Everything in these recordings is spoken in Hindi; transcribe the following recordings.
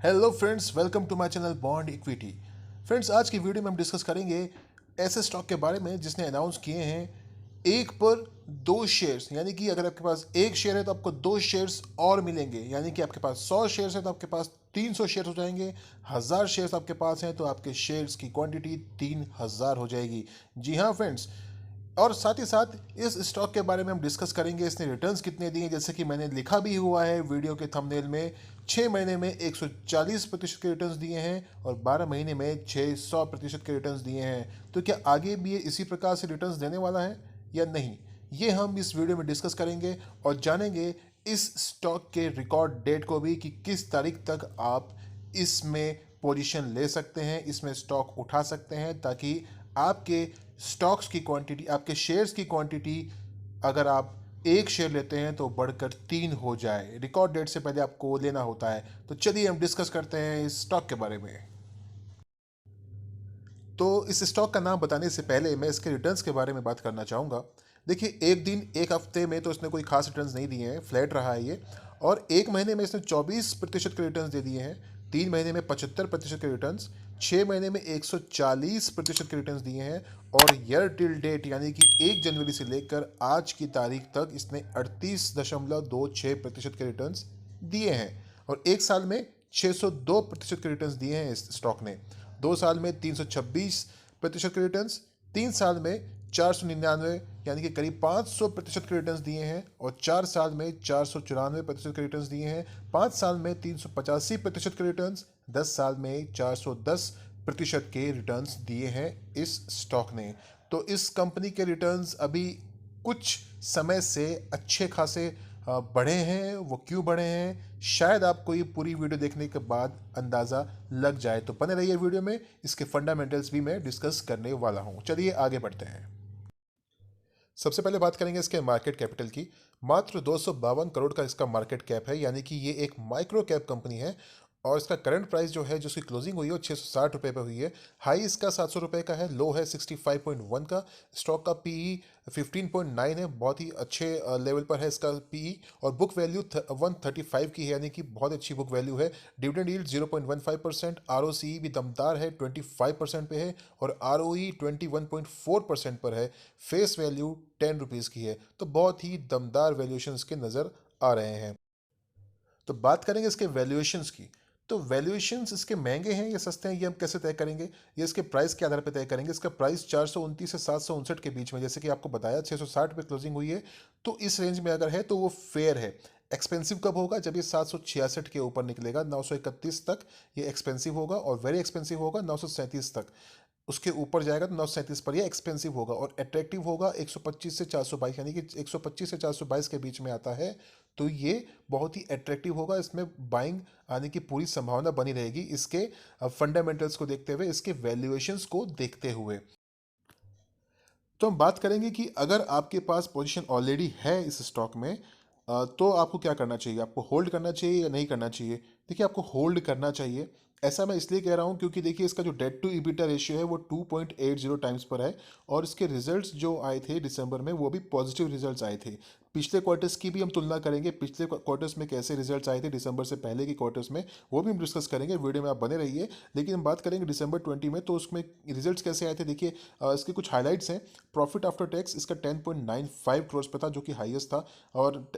Hello friends, welcome to my channel bond equity. Friends, आज की वीडियो में हम डिस्कस करेंगे ऐसे स्टॉक के बारे में जिसने अनाउंस किए हैं एक पर दो शेयर्स, यानी कि अगर आपके पास एक शेयर है तो आपको दो शेयर्स और मिलेंगे, यानी कि आपके पास 100 शेयर्स है तो आपके पास 300 शेयर्स हो जाएंगे। 1000 शेयर्स आपके पास हैं तो आपके शेयर्स की क्वांटिटी 3000 हो जाएगी। जी हाँ फ्रेंड्स, और साथ ही साथ इस स्टॉक के बारे में हम डिस्कस करेंगे इसने रिटर्न्स कितने दिए, जैसे कि मैंने लिखा भी हुआ है वीडियो के थंबनेल में। 6 महीने में 140% के रिटर्न्स दिए हैं और 12 महीने में 600% के रिटर्न्स दिए हैं। तो क्या आगे भी ये इसी प्रकार से रिटर्न्स देने वाला है या नहीं, ये हम इस वीडियो में डिस्कस करेंगे और जानेंगे इस स्टॉक के रिकॉर्ड डेट को भी कि किस तारीख तक आप इसमें पोजीशन ले सकते हैं, इसमें स्टॉक उठा सकते हैं, ताकि आपके स्टॉक्स की क्वांटिटी, आपके शेयर्स की क्वांटिटी, अगर आप एक शेयर लेते हैं तो बढ़कर 3 हो जाए। रिकॉर्ड डेट से पहले आपको लेना होता है। तो चलिए हम डिस्कस करते हैं इस स्टॉक के बारे में। तो इस स्टॉक का नाम बताने से पहले मैं इसके रिटर्न्स के बारे में बात करना चाहूँगा। देखिए, एक दिन एक हफ्ते में तो इसने कोई खास रिटर्न्स नहीं दिए हैं, फ्लैट रहा है ये। और एक महीने में इसने 24% के रिटर्न्स दे दिए हैं, 3 महीने में 75% के रिटर्न्स, 6 महीने में 140% के रिटर्न्स दिए हैं, और ईयर टिल डेट यानी कि 1 जनवरी से लेकर आज की तारीख तक इसने 38.26% के रिटर्न्स दिए हैं। और एक साल में 602% के रिटर्न्स दिए हैं इस स्टॉक ने। 2 साल में 326% के रिटर्न्स, 3 साल में 499 यानी कि करीब 500% के रिटर्न्स दिए हैं, और 4 साल में 494% के रिटर्न्स दिए हैं, 5 साल में 385% के रिटर्न्स, 10 साल में 410% के रिटर्न्स दिए हैं इस स्टॉक ने। तो इस कंपनी के रिटर्न्स अभी कुछ समय से अच्छे खासे बढ़े हैं। वो क्यों बढ़े हैं, शायद आपको ये पूरी वीडियो देखने के बाद अंदाज़ा लग जाए। तो बने रहिए वीडियो में, इसके फंडामेंटल्स भी मैं डिस्कस करने वाला हूँ। चलिए आगे बढ़ते हैं। सबसे पहले बात करेंगे इसके मार्केट कैपिटल की। मात्र 252 करोड़ का इसका मार्केट कैप है, यानी कि ये एक माइक्रो कैप कंपनी है। और इसका करंट प्राइस जो है, जो इसकी क्लोजिंग हुई है, वो 660 रुपये पर हुई है। हाई इसका 700 रुपये का है, लो है 65.1 का। स्टॉक का पीई 15.9 है, बहुत ही अच्छे लेवल पर है इसका पीई। और बुक वैल्यू 135 की है, यानी कि बहुत अच्छी बुक वैल्यू है। डिविडेंड यील्ड 0.15%, आरओसी भी दमदार है, 25% पे है, और आरओई 21.4% पर है। फेस वैल्यू 10 रुपीज़ की है। तो बहुत ही दमदार वैल्यूएशन के नज़र आ रहे हैं। तो बात करेंगे इसके वैल्यूएशंस की। तो वैल्यूएशंस इसके महंगे हैं या सस्ते हैं, ये हम कैसे तय करेंगे? ये इसके प्राइस के आधार पर तय करेंगे। इसका प्राइस 429 से 759 के बीच में, जैसे कि आपको बताया 660 पे क्लोजिंग हुई है। तो इस रेंज में अगर है तो वो फेयर है। एक्सपेंसिव कब होगा? जब ये 766 के ऊपर निकलेगा, 931 तक ये एक्सपेंसिव होगा, और वेरी एक्सपेंसिव होगा 937 तक। उसके ऊपर जाएगा तो 937 पर ये एक्सपेंसिव होगा। और अट्रैक्टिव होगा 125 से 422, यानी कि 125 से 422 के बीच में आता है। तो ये बहुत ही अट्रैक्टिव होगा, इसमें बाइंग आने की पूरी संभावना बनी रहेगी, इसके फंडामेंटल्स को देखते हुए, इसके वैल्यूएशंस को देखते हुए। तो हम बात करेंगे कि अगर आपके पास पोजीशन ऑलरेडी है इस स्टॉक में, तो आपको क्या करना चाहिए? आपको होल्ड करना चाहिए या नहीं करना चाहिए? देखिए, आपको होल्ड करना चाहिए। ऐसा मैं इसलिए कह रहा हूँ क्योंकि देखिए, इसका जो डेट टू इबिटा रेशियो है वो 2.80 टाइम्स पर है। और इसके रिजल्ट्स जो आए थे दिसंबर में, वो भी पॉजिटिव रिजल्ट्स आए थे। पिछले क्वार्टर्स की भी हम तुलना करेंगे, पिछले क्वार्टर्स में कैसे रिजल्ट्स आए थे दिसंबर से पहले के क्वार्टर्स में, वो भी हम डिस्कस करेंगे। वीडियो में आप बने रहिए। लेकिन हम बात करेंगे दिसंबर 20 में, तो उसमें रिजल्ट्स कैसे आए थे। देखिए, इसके कुछ हाईलाइट्स हैं। प्रॉफिट आफ्टर टैक्स इसका 10.95 करोड़ पे था, जो कि हाईएस्ट था। और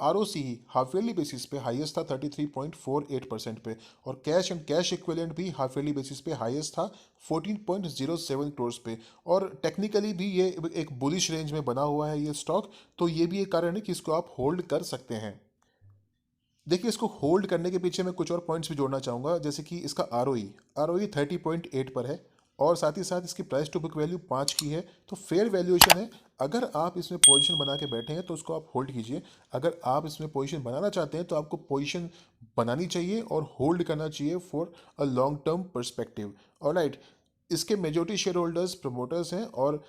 आर ओ सी हाफ ईयरली बेसिस पे हाईएस्ट था 33.48% पे। और कैश एंड कैश इक्विवेलेंट भी हाफ ईयरली बेसिस पे हाईएस्ट था 14.07 करोड़ पे। और टेक्निकली भी ये एक बुलिश रेंज में बना हुआ है ये स्टॉक। तो ये भी एक कारण है कि इसको आप होल्ड कर सकते हैं। देखिए, इसको होल्ड करने के पीछे मैं कुछ और पॉइंट्स भी जोड़ना चाहूँगा, जैसे कि इसका आर ओ ई 30.8 पर है, और साथ ही साथ इसकी प्राइस टू बुक वैल्यू 5 की है। तो फेयर वैल्यूएशन है। अगर आप इसमें पोजीशन बना के बैठे हैं तो उसको आप होल्ड कीजिए। अगर आप इसमें पोजीशन बनाना चाहते हैं तो आपको पोजीशन बनानी चाहिए और होल्ड करना चाहिए for a long term perspective. Alright, इसके मेजोरिटी शेयर होल्डर्स प्रमोटर्स हैं, और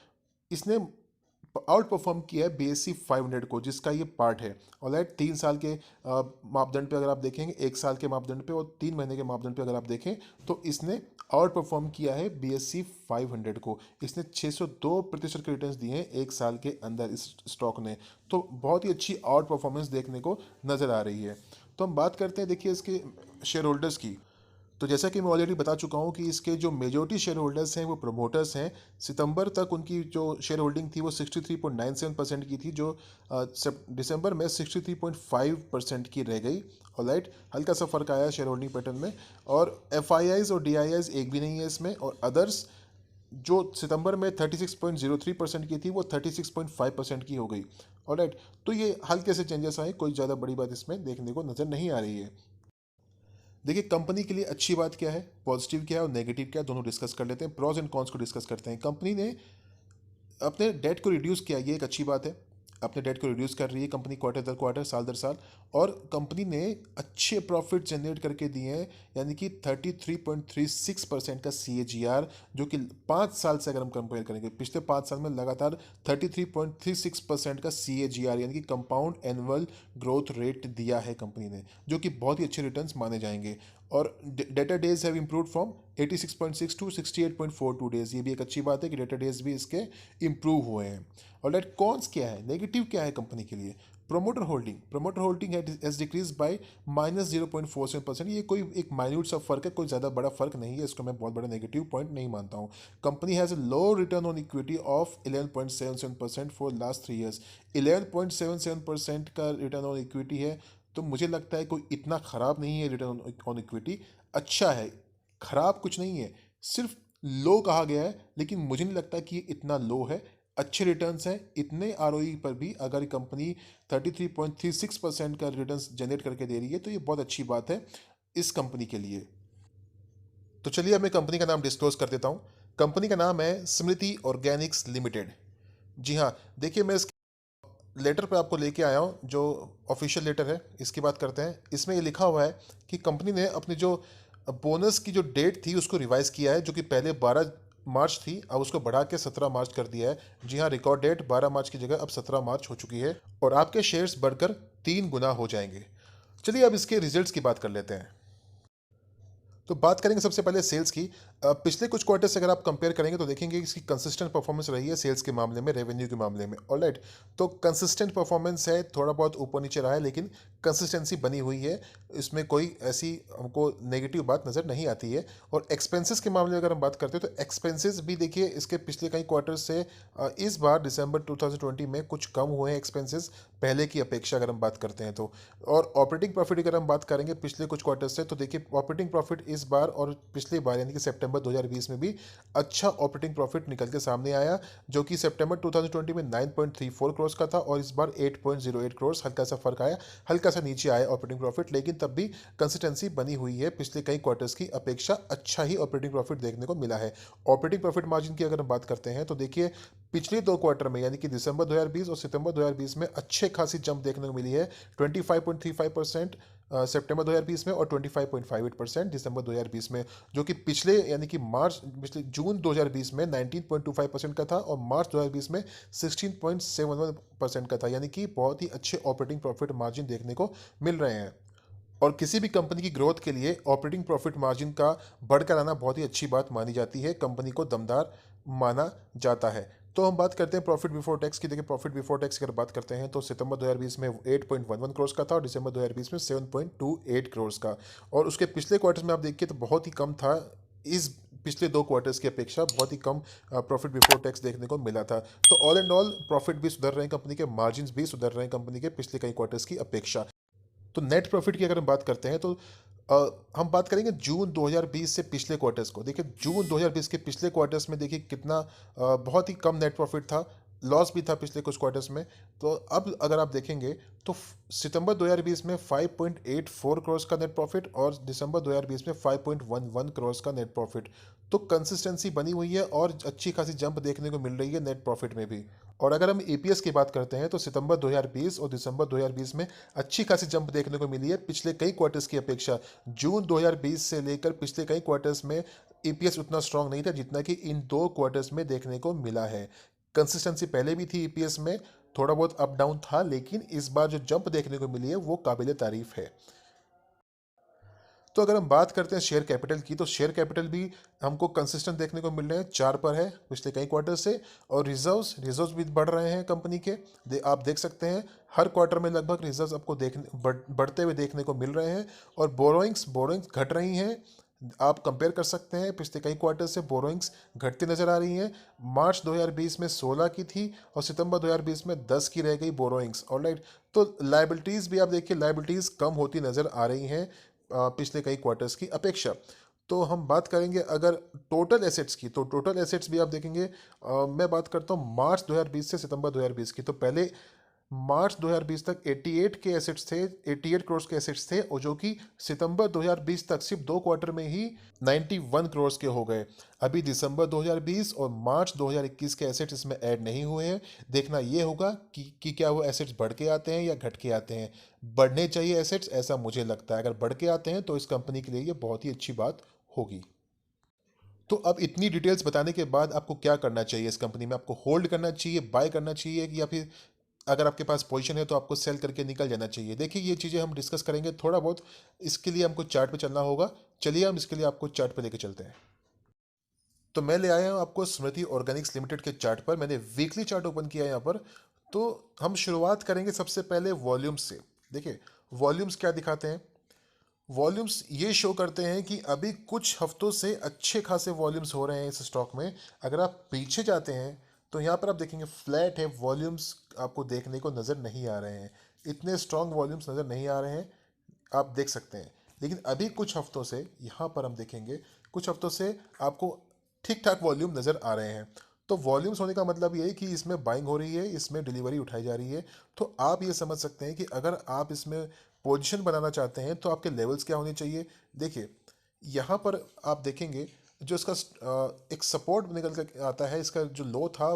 इसने आउट परफॉर्म किया है BSE 500 को, जिसका ये पार्ट है। ऑलराइट, 3 साल के मापदंड पे अगर आप देखेंगे, 1 साल के मापदंड पे और 3 महीने के मापदंड पे अगर आप देखें, तो इसने आउट परफॉर्म किया है BSE 500 को। इसने 602% के रिटर्न्स दिए हैं 1 साल के अंदर इस स्टॉक ने। तो बहुत ही अच्छी आउट परफॉर्मेंस देखने को नज़र आ रही है। तो हम बात करते हैं, देखिए, इसके शेयर होल्डर्स की। तो जैसा कि मैं ऑलरेडी बता चुका हूँ कि इसके जो मेजॉरिटी शेयर होल्डर्स हैं वो प्रमोटर्स हैं। सितंबर तक उनकी जो शेयर होल्डिंग थी वो 63.97% की थी, जो दिसंबर में 63.5% की रह गई। ऑलराइट, हल्का सा फर्क आया शेयर होल्डिंग पैटर्न में। और एफ और डी एक भी नहीं है इसमें। और अदर्स जो सितंबर में 36.03% की थी वो 36.5% की हो गई। ऑलराइट, तो ये हल्के से चेंजेस आए, कोई ज़्यादा बड़ी बात इसमें देखने को नज़र नहीं आ रही है। देखिए, कंपनी के लिए अच्छी बात क्या है, पॉजिटिव क्या है और नेगेटिव क्या है, दोनों डिस्कस कर लेते हैं। प्रॉस एंड कॉन्स को डिस्कस करते हैं। कंपनी ने अपने डेट को रिड्यूस किया, ये एक अच्छी बात है। अपने डेट को रिड्यूस कर रही है कंपनी क्वार्टर दर क्वार्टर, साल दर साल। और कंपनी ने अच्छे प्रॉफिट जनरेट करके दिए हैं, यानी कि 33.36% का CAGR, जो कि 5 साल से अगर हम कंपेयर करेंगे, पिछले 5 साल में लगातार 33.36% का CAGR यानी कि कंपाउंड एनुअल ग्रोथ रेट दिया है कंपनी ने, जो कि बहुत ही अच्छे रिटर्न्स माने जाएंगे। और data days have improve from 86.6 to 68.42 days, ये भी एक अच्छी बात है कि डेटा डेज भी इसके इम्प्रूव हुए हैं। और लेट कॉन्स क्या है, नेगेटिव क्या है कंपनी के लिए। Promoter holding has decrease by -0.47%। ये कोई एक माइन्यूट सा फर्क है, कोई ज़्यादा बड़ा फर्क नहीं है, इसको मैं बहुत बड़ा नेगेटिव पॉइंट नहीं मानता हूँ। Company has a low return on equity of 11.77% for last 3 years. 11.77% का रिटर्न ऑन इक्विटी है, तो मुझे लगता है कोई इतना ख़राब नहीं है रिटर्न ऑन इक्विटी, अच्छा है, ख़राब कुछ नहीं है। सिर्फ लो कहा गया है, लेकिन मुझे नहीं लगता कि ये इतना लो है। अच्छे रिटर्न्स हैं। इतने ROE पर भी अगर कंपनी 33.36% का रिटर्न्स जनरेट करके दे रही है, तो ये बहुत अच्छी बात है इस कंपनी के लिए। तो चलिए अब मैं कंपनी का नाम डिस्क्लोज कर देता हूँ। कंपनी का नाम है स्मृति ऑर्गेनिक्स लिमिटेड। जी हाँ, देखिए मैं लेटर पे आपको लेके आया हूँ, जो ऑफिशियल लेटर है, इसकी बात करते हैं। इसमें ये लिखा हुआ है कि कंपनी ने अपनी जो बोनस की जो डेट थी उसको रिवाइज किया है, जो कि पहले 12 मार्च थी, अब उसको बढ़ा के 17 मार्च कर दिया है। जी हाँ, रिकॉर्ड डेट 12 मार्च की जगह अब 17 मार्च हो चुकी है, और आपके शेयर्स बढ़कर 3 गुना हो जाएंगे। चलिए अब इसके रिजल्ट्स की बात कर लेते हैं। तो बात करेंगे सबसे पहले सेल्स की। पिछले कुछ क्वार्टर से अगर आप कंपेयर करेंगे तो देखेंगे कि इसकी कंसिस्टेंट परफॉर्मेंस रही है सेल्स के मामले में, रेवेन्यू के मामले में। ऑलराइट, तो कंसिस्टेंट परफॉर्मेंस है, थोड़ा बहुत ऊपर नीचे रहा है, लेकिन कंसिस्टेंसी बनी हुई है, इसमें कोई ऐसी हमको नेगेटिव बात नज़र नहीं आती है। और एक्सपेंसेस के मामले में अगर हम बात करते हैं तो एक्सपेंसेस भी देखिए इसके पिछले कई क्वार्टर से इस बार दिसंबर 2020 में कुछ कम हुए हैं एक्सपेंसेस पहले की अपेक्षा, अगर हम बात करते हैं तो। और ऑपरेटिंग प्रॉफिट अगर हम बात करेंगे पिछले कुछ क्वार्टर से, तो देखिए ऑपरेटिंग प्रॉफिट इस बार और पिछली बार यानी कि सितंबर 2020 में भी अच्छा ऑपरेटिंग प्रॉफिट निकल के सामने आया, जो कि सितंबर 2020 में 9.34 करोड़ का था और इस बार 8.08 करोड़, हल्का सा फर्क आया, हल्का सा नीचे आया ऑपरेटिंग प्रॉफिट, लेकिन तब भी कंसिस्टेंसी बनी हुई है। पिछले कई क्वार्टर्स की अपेक्षा अच्छा ही ऑपरेटिंग प्रॉफिट देखने को मिला है। ऑपरेटिंग प्रॉफिट मार्जिन की अगर हम बात करते हैं तो देखिए पिछले 2 क्वार्टर में यानी कि दिसंबर 2020 और सितंबर 2020 में अच्छे खासी जंप देखने को मिली है। 25.35% सितंबर 2020 में और 25.58% दिसंबर 2020 में, जो कि पिछले जून 2020 में 19.25% का था और मार्च 2020 में 16.71% का था, यानी कि बहुत ही अच्छे ऑपरेटिंग प्रॉफिट मार्जिन देखने को मिल रहे हैं। और किसी भी कंपनी की ग्रोथ के लिए ऑपरेटिंग प्रॉफिट मार्जिन का बढ़कर आना बहुत ही अच्छी बात मानी जाती है, कंपनी को दमदार माना जाता है। तो हम बात करते हैं प्रॉफिट बिफोर टैक्स की। देखिए प्रॉफिट बिफोर टैक्स की अगर बात करते हैं तो सितंबर 2020 में 8.11 करोड़ का था और दिसंबर 2020 में 7.28 करोड़ का। और उसके पिछले क्वार्टर्स में आप देखिए तो बहुत ही कम था, इस पिछले 2 क्वार्टर्स की अपेक्षा बहुत ही कम प्रॉफिट बिफोर टैक्स देखने को मिला था। तो ऑल एंड ऑल प्रॉफिट भी सुधर रहे हैं कंपनी के, मार्जिन भी सुधर रहे हैं कंपनी के पिछले कई क्वार्टर्स की अपेक्षा। तो नेट प्रॉफिट की अगर हम बात करते हैं तो हम बात करेंगे जून 2020 से पिछले क्वार्टर्स को। देखिए जून 2020 के पिछले क्वार्टर्स में देखिए कितना बहुत ही कम नेट प्रॉफिट था, लॉस भी था पिछले कुछ क्वार्टर्स में। तो अब अगर आप देखेंगे तो सितंबर 2020 में 5.84 करोड़ का नेट प्रॉफिट और दिसंबर 2020 में 5.11 करोड़ का नेट प्रॉफिट। तो कंसिस्टेंसी बनी हुई है और अच्छी खासी जंप देखने को मिल रही है नेट प्रॉफिट में भी। और अगर हम EPS की बात करते हैं तो सितंबर 2020 और दिसंबर 2020 में अच्छी खासी जंप देखने को मिली है पिछले कई क्वार्टर्स की अपेक्षा। जून 2020 से लेकर पिछले कई क्वार्टर्स में EPS उतना स्ट्रांग नहीं था जितना कि इन 2 क्वार्टर्स में देखने को मिला है। कंसिस्टेंसी पहले भी थी EPS में, थोड़ा बहुत अप डाउन था, लेकिन इस बार जो जंप देखने को मिली है वो काबिल तारीफ है। तो अगर हम बात करते हैं शेयर कैपिटल की, तो शेयर कैपिटल भी हमको कंसिस्टेंट देखने को मिल रहे हैं, 4 पर है पिछले कई क्वार्टर से। और रिजर्व्स भी बढ़ रहे हैं कंपनी के, आप देख सकते हैं हर क्वार्टर में लगभग रिजर्व्स आपको बढ़ते हुए देखने को मिल रहे हैं। और बोरोइंग्स घट रही हैं, आप कंपेयर कर सकते हैं पिछले कई क्वार्टर से बोरोइंग्स घटती नजर आ रही हैं। मार्च 2020 में 16 की थी और सितंबर 2020 में 10 की रह गई बोरोइंग्स। ऑलराइट, तो लाइबिलिटीज़ भी आप देखिए, लाइबिलिटीज़ कम होती नज़र आ रही हैं पिछले कई क्वार्टर्स की अपेक्षा। तो हम बात करेंगे अगर टोटल एसेट्स की, तो टोटल एसेट्स भी आप देखेंगे। मैं बात करता हूँ मार्च 2020 से सितंबर 2020 की। तो पहले मार्च 2020 तक 88 के एसेट्स थे, 88 करोड़ के एसेट्स थे, और जो कि सितंबर 2020 तक सिर्फ 2 क्वार्टर में ही 91 करोड़ के हो गए। अभी दिसंबर 2020 और मार्च 2021 के एसेट्स इसमें ऐड नहीं हुए हैं। देखना ये होगा कि क्या वो एसेट्स बढ़ के आते हैं या घट के आते हैं। बढ़ने चाहिए एसेट्स, ऐसा मुझे लगता है। अगर बढ़ के आते हैं तो इस कंपनी के लिए ये बहुत ही अच्छी बात होगी। तो अब इतनी डिटेल्स बताने के बाद आपको क्या करना चाहिए इस कंपनी में? आपको होल्ड करना चाहिए, बाय करना चाहिए, या फिर अगर आपके पास पोजीशन है तो आपको सेल करके निकल जाना चाहिए? देखिए, ये चीज़ें हम डिस्कस करेंगे थोड़ा बहुत। इसके लिए हमको चार्ट पे चलना होगा। चलिए हम इसके लिए आपको चार्ट पे लेके चलते हैं। तो मैं ले आया हूँ आपको स्मृति ऑर्गेनिक्स लिमिटेड के चार्ट पर। मैंने वीकली चार्ट ओपन किया है यहाँ पर। तो हम शुरुआत करेंगे सबसे पहले वॉल्यूम्स से। देखिए, वॉल्यूम्स क्या दिखाते हैं? वॉल्यूम्स ये शो करते हैं कि अभी कुछ हफ्तों से अच्छे खासे वॉल्यूम्स हो रहे हैं इस स्टॉक में। अगर आप पीछे जाते हैं तो यहाँ पर आप देखेंगे फ्लैट है, वॉल्यूम्स आपको देखने को नज़र नहीं आ रहे हैं। इतने स्ट्रॉन्ग वॉल्यूम्स नज़र नहीं आ रहे हैं, आप देख सकते हैं। लेकिन अभी कुछ हफ्तों से यहाँ पर हम देखेंगे, कुछ हफ्तों से आपको ठीक ठाक वॉल्यूम नज़र आ रहे हैं। तो वॉल्यूम्स होने का मतलब ये है कि इसमें बाइंग हो रही है, इसमें डिलीवरी उठाई जा रही है। तो आप ये समझ सकते हैं कि अगर आप इसमें पोजीशन बनाना चाहते हैं तो आपके लेवल्स क्या होने चाहिए। देखिए, यहाँ पर आप देखेंगे जो इसका एक सपोर्ट निकल कर आता है, इसका जो लो था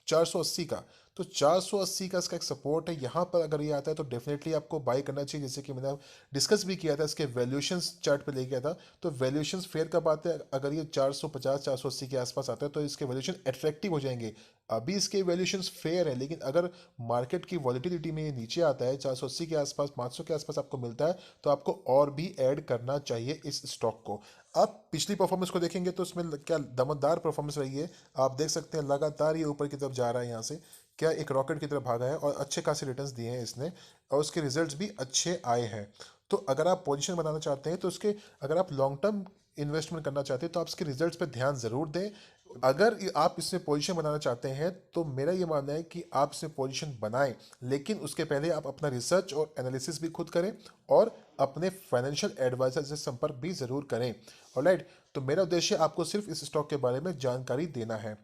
480 का, तो 480 का इसका एक सपोर्ट है। यहाँ पर अगर ये आता है तो डेफिनेटली आपको बाय करना चाहिए। जैसे कि मैंने डिस्कस भी किया था, इसके वैल्यूएशंस चार्ट पे ले गया था। तो वैल्यूएशंस फेयर कब आते हैं? अगर ये 450 480 के आसपास आता है तो इसके वैल्यूएशन अट्रैक्टिव हो जाएंगे। अभी इसके वैल्यूएशंस फेयर है, लेकिन अगर मार्केट की वॉलिटिलिटी में ये नीचे आता है, 480 के आसपास 500 के आसपास आपको मिलता है, तो आपको और भी ऐड करना चाहिए इस स्टॉक को। आप पिछली परफॉर्मेंस को देखेंगे तो इसमें क्या दमदार परफॉर्मेंस रही है। आप देख सकते हैं लगातार ये ऊपर की तरफ जा रहा है, यहाँ से क्या एक रॉकेट की तरफ भागा है और अच्छे खासे रिटर्न्स दिए हैं इसने, और उसके रिजल्ट्स भी अच्छे आए हैं। तो अगर आप पोजीशन बनाना चाहते हैं तो उसके, अगर आप लॉन्ग टर्म इन्वेस्टमेंट करना चाहते हैं तो आप इसके रिजल्ट्स पे ध्यान ज़रूर दें। अगर आप इसमें पोजीशन बनाना चाहते हैं तो मेरा ये मानना है कि आप इसमें पोजीशन बनाएं, लेकिन उसके पहले आप अपना रिसर्च और एनालिसिस भी खुद करें और अपने फाइनेंशियल एडवाइजर से संपर्क भी ज़रूर करें। ऑलराइट, तो मेरा उद्देश्य आपको सिर्फ इस स्टॉक के बारे में जानकारी देना है।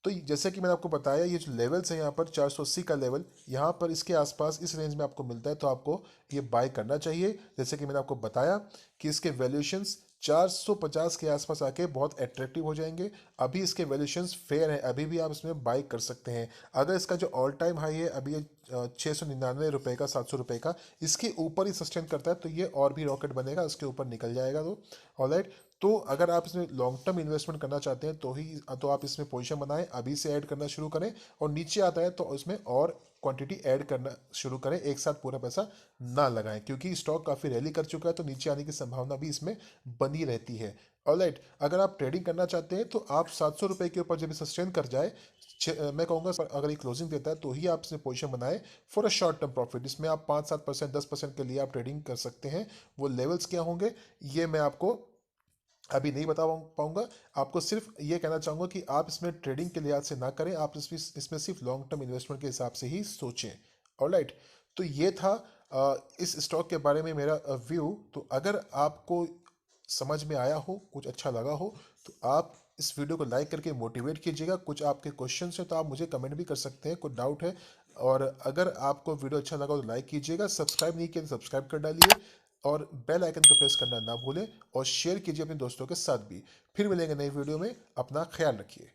तो जैसे कि मैंने आपको बताया, ये जो लेवल्स हैं यहाँ पर 480 का लेवल, यहाँ पर इसके आसपास इस रेंज में आपको मिलता है तो आपको ये बाय करना चाहिए। जैसे कि मैंने आपको बताया कि इसके वैल्यूएशंस 450 के आसपास आके बहुत अट्रैक्टिव हो जाएंगे। अभी इसके वैल्यूएशंस फेयर है, अभी भी आप इसमें बाय कर सकते हैं। अगर इसका जो ऑल टाइम हाई है अभी 699 रुपये का, 700 रुपये का, इसके ऊपर ही सस्टेन करता है तो ये और भी रॉकेट बनेगा, इसके ऊपर निकल जाएगा। तो ऑलराइट, तो अगर आप इसमें लॉन्ग टर्म इन्वेस्टमेंट करना चाहते हैं तो आप इसमें पोजीशन बनाएं, अभी से ऐड करना शुरू करें, और नीचे आता है तो उसमें और क्वांटिटी ऐड करना शुरू करें। एक साथ पूरा पैसा ना लगाएं, क्योंकि स्टॉक काफ़ी रैली कर चुका है तो नीचे आने की संभावना भी इसमें बनी रहती है। ऑलराइट, अगर आप ट्रेडिंग करना चाहते हैं तो आप 700 रुपये के ऊपर जब सस्टेन कर जाए, मैं कहूँगा अगर ये क्लोजिंग देता है तो ही आप इसमें पोजीशन बनाए for a short term profit. इसमें आप 5-7%, 10% के लिए आप ट्रेडिंग कर सकते हैं। वो लेवल्स क्या होंगे ये मैं आपको अभी नहीं बता पाऊंगा। आपको सिर्फ ये कहना चाहूँगा कि आप इसमें ट्रेडिंग के लिहाज से ना करें, आप इसमें सिर्फ लॉन्ग टर्म इन्वेस्टमेंट के हिसाब से ही सोचें। ऑलराइट, तो ये था इस स्टॉक के बारे में मेरा व्यू। तो अगर आपको समझ में आया हो, कुछ अच्छा लगा हो, तो आप इस वीडियो को लाइक करके मोटिवेट कीजिएगा। कुछ आपके क्वेश्चन है तो आप मुझे कमेंट भी कर सकते हैं, कुछ डाउट है। और अगर आपको वीडियो अच्छा लगा तो लाइक कीजिएगा, सब्सक्राइब नहीं किया तो सब्सक्राइब कर डालिए, और बेल आइकन को प्रेस करना ना भूलें, और शेयर कीजिए अपने दोस्तों के साथ भी। फिर मिलेंगे नई वीडियो में, अपना ख्याल रखिए।